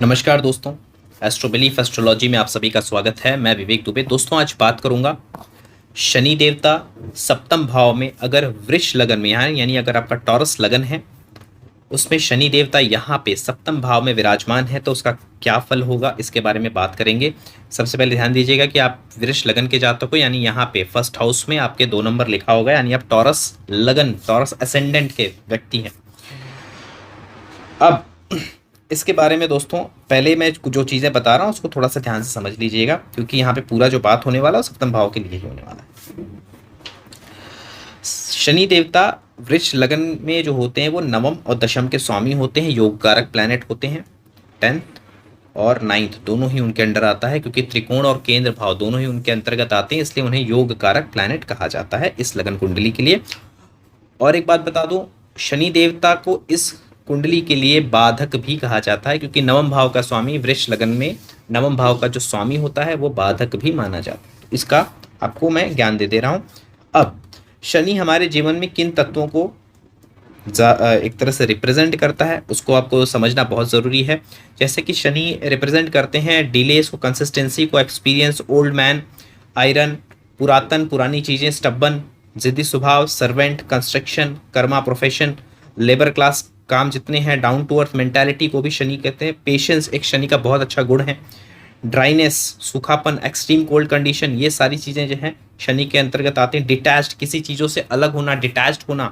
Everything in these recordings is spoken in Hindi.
नमस्कार दोस्तों। एस्ट्रो बिलीफ एस्ट्रोलॉजी में आप सभी का स्वागत है। मैं विवेक दुबे। दोस्तों आज बात करूंगा शनि देवता सप्तम भाव में अगर वृष लगन में यहाँ यानी अगर आपका टॉरस लगन है उसमें शनि देवता यहाँ पे सप्तम भाव में विराजमान है तो उसका क्या फल होगा इसके बारे में बात करेंगे। सबसे पहले ध्यान दीजिएगा कि आप वृष लगन के जातक को यानी यहाँ पे फर्स्ट हाउस में आपके 2 नंबर लिखा होगा यानी आप टॉरस लगन टॉरस असेंडेंट के व्यक्ति हैं। अब इसके बारे में दोस्तों पहले मैं जो चीज़ें बता रहा हूँ उसको थोड़ा सा ध्यान से समझ लीजिएगा क्योंकि यहाँ पे पूरा जो बात होने वाला है सप्तम भाव के लिए ही होने वाला है। शनि देवता वृक्ष लगन में जो होते हैं वो नवम और दशम के स्वामी होते हैं, योग कारक प्लैनेट होते हैं। 10th और 9th दोनों ही उनके अंडर आता है क्योंकि त्रिकोण और केंद्र भाव दोनों ही उनके अंतर्गत आते हैं, इसलिए उन्हें योग कारक प्लैनेट कहा जाता है इस लगन कुंडली के लिए। और एक बात बता दूं, शनि देवता को इस कुंडली के लिए बाधक भी कहा जाता है क्योंकि नवम भाव का स्वामी वृष लगन में नवम भाव का जो स्वामी होता है वो बाधक भी माना जाता है। इसका आपको मैं ज्ञान दे दे रहा हूं। अब शनि हमारे जीवन में किन तत्वों को एक तरह से रिप्रेजेंट करता है उसको आपको समझना बहुत ज़रूरी है। जैसे कि शनि रिप्रेजेंट करते हैं डिलेस को, कंसिस्टेंसी को, एक्सपीरियंस, ओल्ड मैन, आयरन, पुरातन पुरानी चीज़ें, स्टब्बन, जिद्दी स्वभाव, servant, construction, Karma, profession, labour class काम जितने हैं, डाउन टू अर्थ मेंटालिटी को भी शनि कहते हैं। पेशेंस एक शनि का बहुत अच्छा गुण है। ड्राइनेस, सूखापन, एक्सट्रीम कोल्ड कंडीशन, ये सारी चीज़ें जो हैं शनि के अंतर्गत आते हैं। डिटैच्ड, किसी चीज़ों से अलग होना, डिटैच्ड होना,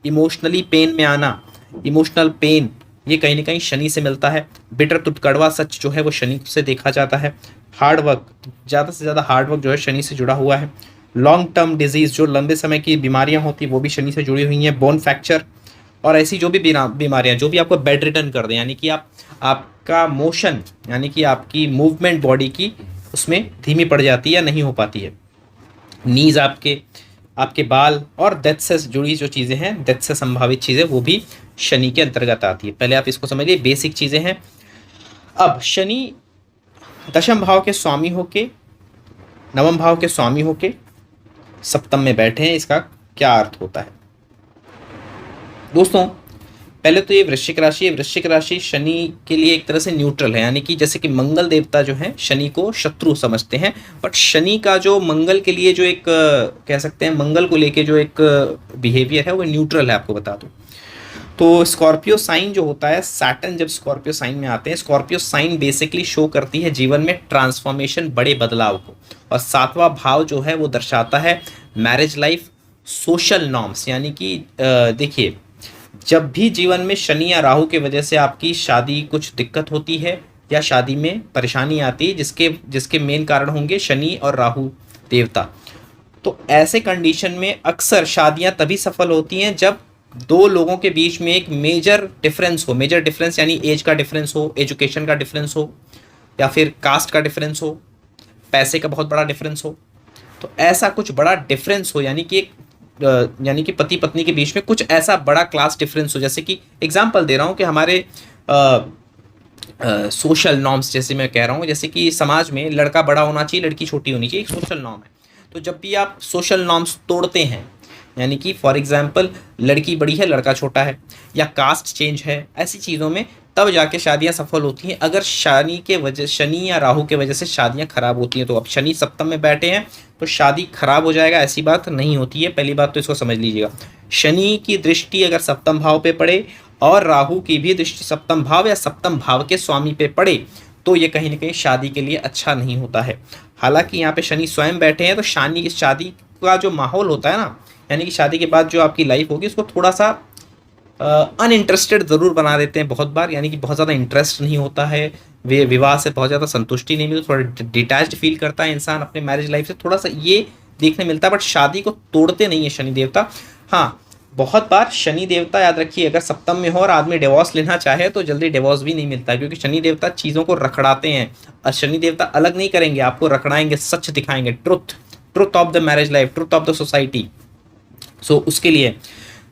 इमोशनली पेन में आना, इमोशनल पेन ये कहीं ना कहीं शनि से मिलता है। बिटर तुट कड़वा सच जो है वो शनि से देखा जाता है। हार्ड वर्क, ज़्यादा से ज़्यादा हार्ड वर्क जो है शनि से जुड़ा हुआ है। लॉन्ग टर्म डिजीज़, जो लंबे समय की बीमारियां होती वो भी शनि से जुड़ी हुई हैं। बोन फ्रैक्चर और ऐसी जो भी बीमारियां जो भी आपको बेड रिटर्न कर दें, यानी कि आपका मोशन यानी कि आपकी मूवमेंट बॉडी की उसमें धीमी पड़ जाती है या नहीं हो पाती है। नीज, आपके बाल और डेथ से जुड़ी जो चीज़ें हैं, डेथ से संभावित चीज़ें, वो भी शनि के अंतर्गत आती है। पहले आप इसको समझिए, बेसिक चीज़ें हैं। अब शनि दशम भाव के स्वामी होके, नवम भाव के स्वामी होके सप्तम में बैठे हैं, इसका क्या अर्थ होता है दोस्तों? पहले तो ये वृश्चिक राशि है। वृश्चिक राशि शनि के लिए एक तरह से न्यूट्रल है, यानी कि जैसे कि मंगल देवता जो है शनि को शत्रु समझते हैं, बट शनि का जो मंगल के लिए जो एक कह सकते हैं मंगल को लेके जो एक बिहेवियर है वो न्यूट्रल है। आपको बता दूं तो स्कॉर्पियो साइन जो होता है, सैटर्न जब स्कॉर्पियो साइन में आते हैं, स्कॉर्पियो साइन बेसिकली शो करती है जीवन में ट्रांसफॉर्मेशन, बड़े बदलाव को। और 7वां भाव जो है वो दर्शाता है मैरिज लाइफ, सोशल नॉर्म्स, यानी कि देखिए जब भी जीवन में शनि या राहु के वजह से आपकी शादी कुछ दिक्कत होती है या शादी में परेशानी आती है जिसके मेन कारण होंगे शनि और राहु देवता, तो ऐसे कंडीशन में अक्सर शादियां तभी सफल होती हैं जब दो लोगों के बीच में एक मेजर डिफरेंस यानी एज का डिफरेंस हो, एजुकेशन का डिफरेंस हो, या फिर कास्ट का डिफरेंस हो, पैसे का बहुत बड़ा डिफरेंस हो। तो ऐसा कुछ बड़ा डिफरेंस हो, यानी कि पति पत्नी के बीच में कुछ ऐसा बड़ा क्लास डिफरेंस हो। जैसे कि एग्जांपल दे रहा हूँ कि हमारे सोशल नॉर्म्स, जैसे मैं कह रहा हूँ, जैसे कि समाज में लड़का बड़ा होना चाहिए, लड़की छोटी होनी चाहिए, एक सोशल नॉर्म है। तो जब भी आप सोशल नॉर्म्स तोड़ते हैं, यानी कि फॉर एग्जांपल लड़की बड़ी है लड़का छोटा है, या कास्ट चेंज है, ऐसी चीज़ों में तब जाके शादियां सफल होती हैं। अगर शनि या राहु के वजह से शादियां खराब होती हैं, तो अब शनि सप्तम में बैठे हैं तो शादी खराब हो जाएगा, ऐसी बात नहीं होती है। पहली बात तो इसको समझ लीजिएगा। शनि की दृष्टि अगर सप्तम भाव पे पड़े और राहु की भी दृष्टि सप्तम भाव या सप्तम भाव के स्वामी पे पड़े तो ये कहीं ना कहीं शादी के लिए अच्छा नहीं होता है। हालांकि यहाँ पे शनि स्वयं बैठे हैं तो शादी का जो माहौल होता है ना, यानी कि शादी के बाद जो आपकी लाइफ होगी उसको थोड़ा सा अनइंटरेस्टेड ज़रूर बना देते हैं बहुत बार, यानी कि बहुत ज़्यादा इंटरेस्ट नहीं होता है, वे विवाह से बहुत ज़्यादा संतुष्टि नहीं मिलती, थोड़ा डिटैच्ड फील करता है इंसान अपने मैरिज लाइफ से, थोड़ा सा ये देखने मिलता है। बट शादी को तोड़ते नहीं है शनि देवता। हाँ, बहुत बार शनि देवता याद रखिए अगर सप्तम में हो और आदमी डिवोर्स लेना चाहे तो जल्दी डिवोर्स भी नहीं मिलता, क्योंकि शनि देवता चीज़ों को रखड़ाते हैं। और शनि देवता अलग नहीं करेंगे, आपको रखड़ाएंगे, सच दिखाएंगे, truth of the marriage life, truth of the society. So उसके लिए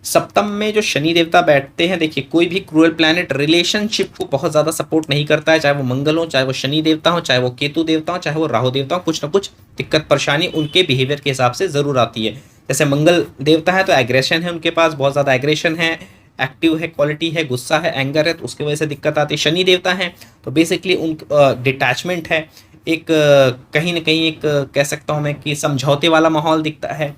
सप्तम में जो शनि देवता बैठते हैं, देखिए कोई भी क्रूअल प्लैनेट रिलेशनशिप को बहुत ज़्यादा सपोर्ट नहीं करता है, चाहे वो मंगल हो, चाहे वो शनि देवता हो, चाहे वो केतु देवता हो, चाहे वो राहु देवता हो, कुछ ना कुछ दिक्कत परेशानी उनके बिहेवियर के हिसाब से ज़रूर आती है। जैसे मंगल देवता है तो एग्रेशन है उनके पास, बहुत ज़्यादा एग्रेशन है, एक्टिव है क्वालिटी है, गुस्सा है, एंगर है, तो उसकी वजह से दिक्कत आती है। शनि देवता है तो बेसिकली उन डिटैचमेंट है, एक कहीं ना कहीं एक कह सकता हूँ मैं कि समझौते वाला माहौल दिखता है,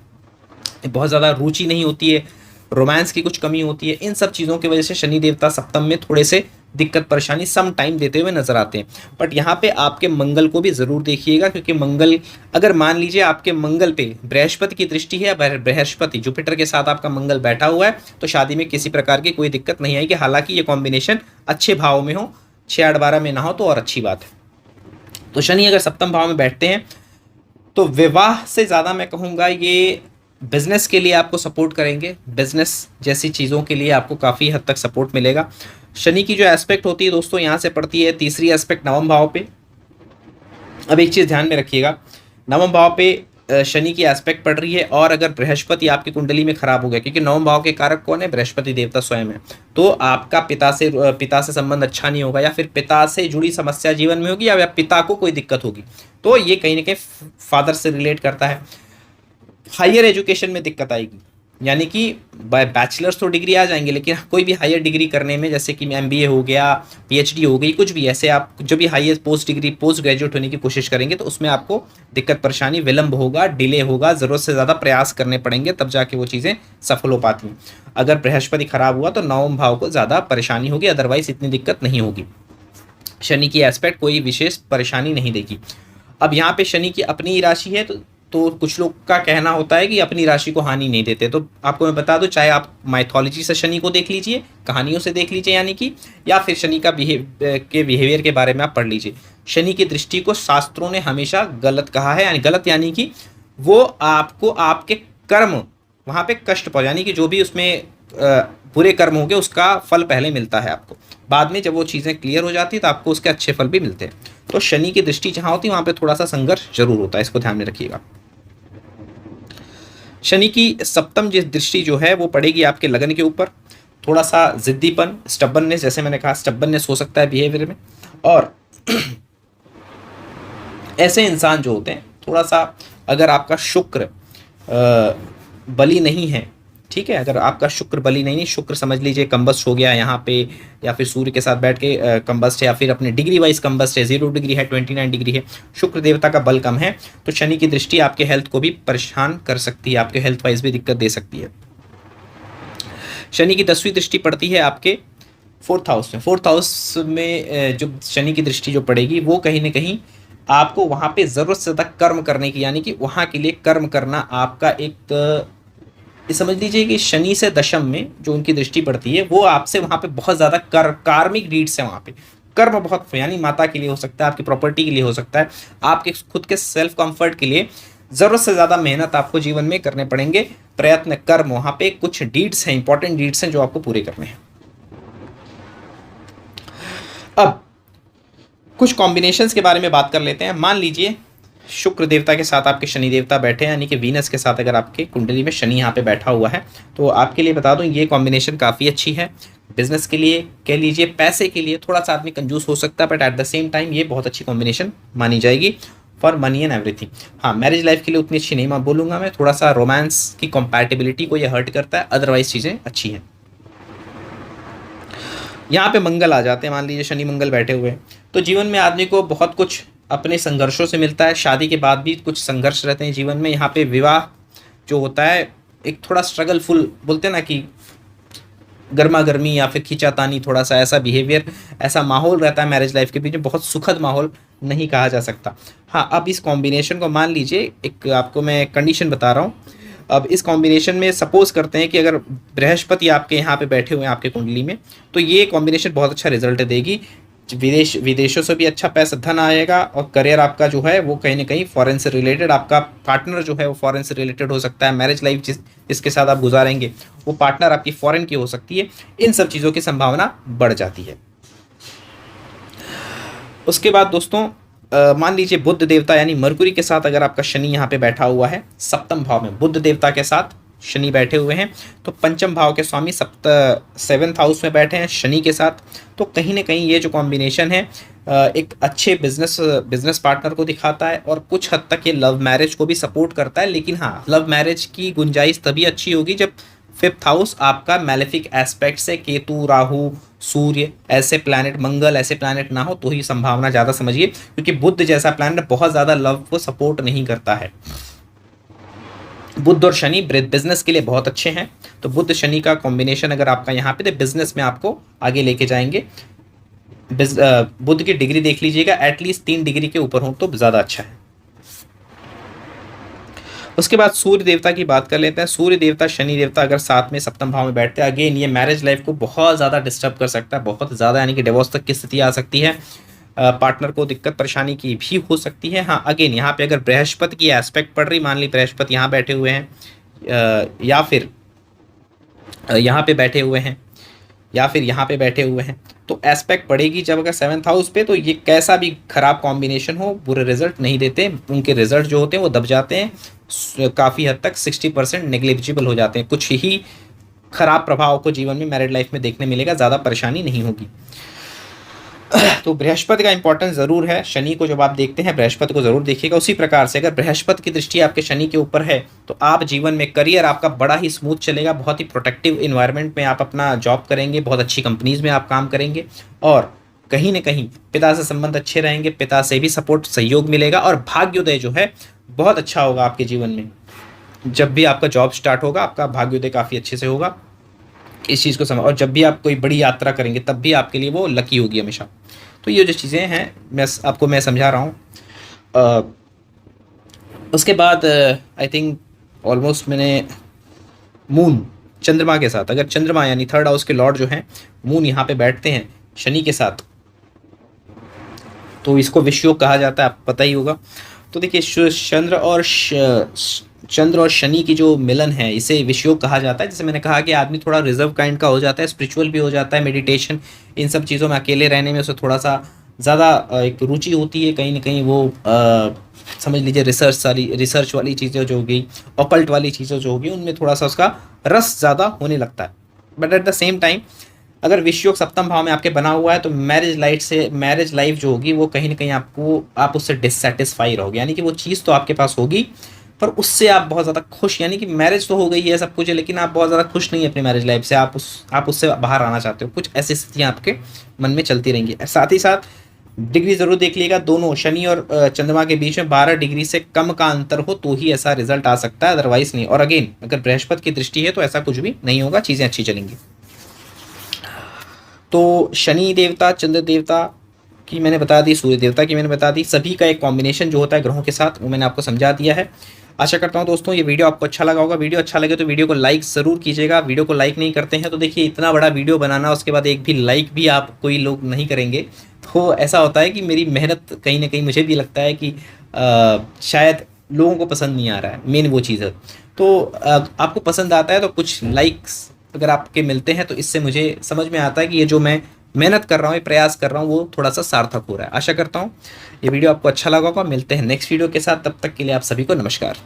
बहुत ज़्यादा रुचि नहीं होती है, रोमांस की कुछ कमी होती है। इन सब चीज़ों की वजह से शनि देवता सप्तम में थोड़े से दिक्कत परेशानी सम टाइम देते हुए नजर आते हैं। बट यहाँ पे आपके मंगल को भी ज़रूर देखिएगा, क्योंकि मंगल अगर मान लीजिए आपके मंगल पे बृहस्पति की दृष्टि है, बृहस्पति जुपिटर के साथ आपका मंगल बैठा हुआ है, तो शादी में किसी प्रकार की कोई दिक्कत नहीं आएगी। हालांकि ये कॉम्बिनेशन अच्छे भाव में हो, 6 8 12 में ना हो तो और अच्छी बात है। तो शनि अगर सप्तम भाव में बैठते हैं तो विवाह से ज़्यादा मैं कहूँगा ये बिजनेस के लिए आपको सपोर्ट करेंगे, बिजनेस जैसी चीज़ों के लिए आपको काफ़ी हद तक सपोर्ट मिलेगा। शनि की जो एस्पेक्ट होती है दोस्तों यहाँ से पड़ती है तीसरी एस्पेक्ट नवम भाव पे। अब एक चीज़ ध्यान में रखिएगा, नवम भाव पे शनि की एस्पेक्ट पड़ रही है, और अगर बृहस्पति आपकी कुंडली में खराब हो गया, क्योंकि नवम भाव के कारक कौन है, बृहस्पति देवता स्वयं है, तो आपका पिता से संबंध अच्छा नहीं होगा, या फिर पिता से जुड़ी समस्या जीवन में होगी, या पिता को कोई दिक्कत होगी। तो ये कहीं ना कहीं फादर से रिलेट करता है। हायर एजुकेशन में दिक्कत आएगी, यानी कि बैचलर्स तो डिग्री आ जाएंगे, लेकिन कोई भी हायर डिग्री करने में, जैसे कि एमबीए हो गया, पीएचडी हो गई, कुछ भी ऐसे आप जो भी higher post degree post graduate होने की कोशिश करेंगे, तो उसमें आपको दिक्कत परेशानी, विलंब होगा, डिले होगा, ज़रूरत से ज़्यादा प्रयास करने पड़ेंगे, तब जाके वो चीज़ें सफल हो पाती हैं। अगर बृहस्पति खराब हुआ तो नवम भाव को ज़्यादा परेशानी होगी, अदरवाइज इतनी दिक्कत नहीं होगी। शनि की एस्पेक्ट कोई विशेष परेशानी नहीं देगी। अब यहाँ पे शनि की अपनी राशि है, तो कुछ लोग का कहना होता है कि अपनी राशि को हानि नहीं देते। तो आपको मैं बता दूं, चाहे आप माइथोलॉजी से शनि को देख लीजिए, कहानियों से देख लीजिए यानी कि, या फिर शनि का बिहेवियर के बारे में आप पढ़ लीजिए। शनि की दृष्टि को शास्त्रों ने हमेशा गलत कहा है, यानी गलत यानी कि वो आपको आपके कर्म वहाँ पे कष्ट पहुँच, यानी कि जो भी उसमें बुरे कर्म होंगे उसका फल पहले मिलता है आपको, बाद में जब वो चीज़ें क्लियर हो जाती है तो आपको उसके अच्छे फल भी मिलते हैं। तो शनि की दृष्टि जहाँ होती है वहाँ पे थोड़ा सा संघर्ष जरूर होता है, इसको ध्यान में रखिएगा। शनि की सप्तम जिस दृष्टि जो है वो पड़ेगी आपके लगन के ऊपर, थोड़ा सा जिद्दीपन, स्टबननेस, जैसे मैंने कहा स्टबननेस हो सकता है बिहेवियर में, और ऐसे इंसान जो होते हैं थोड़ा सा, अगर आपका शुक्र बली नहीं है, ठीक है, अगर आपका शुक्र बली नहीं, शुक्र समझ लीजिए कंबस्ट हो गया यहाँ पे, या फिर सूर्य के साथ बैठ के कंबस्ट है, या फिर अपने डिग्री वाइज कंबस्ट है, 0 डिग्री है, 29 डिग्री है, शुक्र देवता का बल कम है, तो शनि की दृष्टि आपके हेल्थ को भी परेशान कर सकती है, आपके हेल्थ वाइज भी दिक्कत दे सकती है। शनि की 10वीं दृष्टि पड़ती है आपके 4th हाउस में। 4th हाउस में जो शनि की दृष्टि जो पड़ेगी वो कहीं ना कहीं आपको वहाँ पे ज़रूरत से ज़्यादा कर्म करने की, यानी कि वहाँ के लिए कर्म करना आपका एक समझ लीजिए कि शनि से दशम में जो उनकी दृष्टि पड़ती है वो आपसे वहाँ पे बहुत ज़्यादा कार्मिक डीड्स है, वहाँ पे कर्म बहुत, यानी माता के लिए हो सकता है, आपकी प्रॉपर्टी के लिए हो सकता है, आपके खुद के सेल्फ कंफर्ट के लिए ज़रूरत से ज़्यादा मेहनत आपको जीवन में करने पड़ेंगे, प्रयत्न कर्म, वहाँ पे कुछ डीड्स हैं, इंपॉर्टेंट डीड्स हैं जो आपको पूरे करने हैं। अब कुछ कॉम्बिनेशंस के बारे में बात कर लेते हैं। मान लीजिए शुक्र देवता के साथ आपके शनि देवता बैठे हैं, यानी कि वीनस के साथ अगर आपके कुंडली में शनि यहाँ पे बैठा हुआ है, तो आपके लिए बता दूं ये कॉम्बिनेशन काफ़ी अच्छी है। बिजनेस के लिए कह लीजिए, पैसे के लिए थोड़ा सा आदमी कंजूस हो सकता है, but at the same time ये बहुत अच्छी कॉम्बिनेशन मानी जाएगी फॉर मनी एंड एवरीथिंग। हाँ, मैरिज लाइफ के लिए उतनी अच्छी नहीं मैं बोलूँगा, मैं थोड़ा सा रोमांस की कंपैटिबिलिटी को ये हर्ट करता है, अदरवाइज चीज़ें अच्छी हैं। यहाँ पे मंगल आ जाते हैं, मान लीजिए शनि मंगल बैठे हुए हैं, तो जीवन में आदमी को बहुत कुछ अपने संघर्षों से मिलता है, शादी के बाद भी कुछ संघर्ष रहते हैं जीवन में। यहाँ पे विवाह जो होता है एक थोड़ा स्ट्रगलफुल, बोलते हैं ना कि गर्मा गर्मी या फिर खींचातानी, थोड़ा सा ऐसा बिहेवियर, ऐसा माहौल रहता है मैरिज लाइफ के बीच में, बहुत सुखद माहौल नहीं कहा जा सकता। हाँ, अब इस कॉम्बिनेशन को मान लीजिए, एक आपको मैं कंडीशन बता रहा हूँ। अब इस कॉम्बिनेशन में सपोज करते हैं कि अगर बृहस्पति आपके यहाँ पे बैठे हुए हैं आपके कुंडली में, तो ये कॉम्बिनेशन बहुत अच्छा रिजल्ट देगी, विदेशों से भी अच्छा पैसा धन आएगा, और करियर आपका जो है वो कहीं ना कहीं फॉरेन से रिलेटेड, आपका पार्टनर जो है वो फॉरेन से रिलेटेड हो सकता है, मैरिज लाइफ जिसके साथ आप गुजारेंगे वो पार्टनर आपकी फॉरेन की हो सकती है, इन सब चीज़ों की संभावना बढ़ जाती है। उसके बाद दोस्तों मान लीजिए बुध देवता यानी मरकुरी के साथ अगर आपका शनि यहाँ पे बैठा हुआ है सप्तम भाव में, बुध देवता के साथ शनि बैठे हुए हैं, तो पंचम भाव के स्वामी 7th हाउस में बैठे हैं शनि के साथ, तो कहीं ना कहीं ये जो कॉम्बिनेशन है एक अच्छे बिजनेस पार्टनर को दिखाता है, और कुछ हद तक ये लव मैरिज को भी सपोर्ट करता है। लेकिन हाँ, लव मैरिज की गुंजाइश तभी अच्छी होगी जब 5th हाउस आपका मैलेफिक एस्पेक्ट से केतु, राहु, सूर्य ऐसे प्लैनेट, मंगल ऐसे प्लैनेट ना हो तो ही संभावना ज़्यादा समझिए, क्योंकि बुध जैसा प्लैनेट बहुत ज़्यादा लव को सपोर्ट नहीं करता है। बुध और शनि बिजनेस के लिए बहुत अच्छे हैं, तो बुध शनि का कॉम्बिनेशन अगर आपका यहाँ पे तो बिजनेस में आपको आगे लेके जाएंगे। बुध की डिग्री देख लीजिएगा, एटलीस्ट 3 डिग्री के ऊपर हो तो ज़्यादा अच्छा है। उसके बाद सूर्य देवता की बात कर लेते हैं। सूर्य देवता शनि देवता अगर साथ में सप्तम भाव में बैठते हैं, अगेन ये मैरिज लाइफ को बहुत ज़्यादा डिस्टर्ब कर सकता है, बहुत ज़्यादा, यानी कि डिवोर्स तक की स्थिति आ सकती है, पार्टनर को दिक्कत परेशानी की भी हो सकती है। हाँ अगेन यहाँ पे अगर बृहस्पति की एस्पेक्ट पड़ रही, मान ली बृहस्पति यहाँ बैठे हुए हैं या फिर यहाँ पे बैठे हुए हैं या फिर यहाँ पे बैठे हुए हैं, तो एस्पेक्ट पड़ेगी जब अगर 7th हाउस पे, तो ये कैसा भी खराब कॉम्बिनेशन हो बुरे रिजल्ट नहीं देते, उनके रिजल्ट जो होते हैं वो दब जाते हैं, काफ़ी हद तक 60% नेग्लिजिबल हो जाते हैं, कुछ ही खराब प्रभाव को जीवन में मैरिड लाइफ में देखने मिलेगा, ज़्यादा परेशानी नहीं होगी। तो बृहस्पति का इंपॉर्टेंस ज़रूर है, शनि को जब आप देखते हैं बृहस्पति को ज़रूर देखिएगा। उसी प्रकार से अगर बृहस्पति की दृष्टि आपके शनि के ऊपर है तो आप जीवन में करियर आपका बड़ा ही स्मूथ चलेगा, बहुत ही प्रोटेक्टिव इन्वायरमेंट में आप अपना जॉब करेंगे, बहुत अच्छी कंपनीज में आप काम करेंगे, और कहीं ना कहीं पिता से संबंध अच्छे रहेंगे, पिता से भी सपोर्ट सहयोग मिलेगा, और भाग्योदय जो है बहुत अच्छा होगा आपके जीवन में। जब भी आपका जॉब स्टार्ट होगा आपका भाग्योदय काफ़ी अच्छे से होगा, इस चीज़ को समझ, और जब भी आप कोई बड़ी यात्रा करेंगे तब भी आपके लिए वो लकी होगी हमेशा। तो ये जो चीज़ें हैं मैं समझा रहा हूँ। उसके बाद आई थिंक ऑलमोस्ट मैंने मून चंद्रमा के साथ, अगर चंद्रमा यानी 3rd हाउस के लॉर्ड जो हैं मून यहाँ पे बैठते हैं शनि के साथ, तो इसको विषयोग कहा जाता है, आपको पता ही होगा। तो देखिए चंद्र और शनि की जो मिलन है इसे विषयोग कहा जाता है। जैसे मैंने कहा कि आदमी थोड़ा रिजर्व काइंड का हो जाता है, स्पिरिचुअल भी हो जाता है, मेडिटेशन इन सब चीज़ों में अकेले रहने में उसे थोड़ा सा ज़्यादा एक रुचि होती है, कहीं ना कहीं वो समझ लीजिए रिसर्च वाली चीज़ें जो होगी, ऑकल्ट वाली चीज़ें जो होगी, उनमें थोड़ा सा उसका रस ज़्यादा होने लगता है। But at the same time अगर विषयोग सप्तम भाव में आपके बना हुआ है तो मैरिज लाइफ जो होगी वो कहीं ना कहीं आप उससे डिससेटिस्फाई रहोगे, यानी कि वो चीज़ तो आपके पास होगी पर उससे आप बहुत ज़्यादा खुश, यानी कि मैरिज तो हो गई है सब कुछ है, लेकिन आप बहुत ज़्यादा खुश नहीं है अपनी मैरिज लाइफ से, आप उससे बाहर आना चाहते हो, कुछ ऐसी स्थितियाँ आपके मन में चलती रहेंगी। साथ ही साथ डिग्री ज़रूर देख लीजिएगा, दोनों शनि और चंद्रमा के बीच में 12 डिग्री से कम का अंतर हो तो ही ऐसा रिजल्ट आ सकता है, अदरवाइज नहीं। और अगेन अगर बृहस्पति की दृष्टि है तो ऐसा कुछ भी नहीं होगा, चीज़ें अच्छी चलेंगी। तो शनि देवता, चंद्र देवता की मैंने बता दी, सूर्य देवता की मैंने बता दी, सभी का एक कॉम्बिनेशन जो होता है ग्रहों के साथ वो मैंने आपको समझा दिया है। आशा करता हूँ दोस्तों ये वीडियो आपको अच्छा लगा होगा। वीडियो अच्छा लगे तो वीडियो को लाइक ज़रूर कीजिएगा। वीडियो को लाइक नहीं करते हैं तो देखिए इतना बड़ा वीडियो बनाना, उसके बाद एक भी लाइक भी आप कोई लोग नहीं करेंगे, तो ऐसा होता है कि मेरी मेहनत कहीं ना कहीं मुझे भी लगता है कि शायद लोगों को पसंद नहीं आ रहा है, मेन वो चीज़ है। तो आपको पसंद आता है तो कुछ लाइक्स अगर आपके मिलते हैं तो इससे मुझे समझ में आता है कि ये जो मैं मेहनत कर रहा हूँ, ये प्रयास कर रहा हूँ, वो थोड़ा सा सार्थक हो रहा है। आशा करता हूँ ये वीडियो आपको अच्छा लगा होगा। मिलते हैं नेक्स्ट वीडियो के साथ, तब तक के लिए आप सभी को नमस्कार।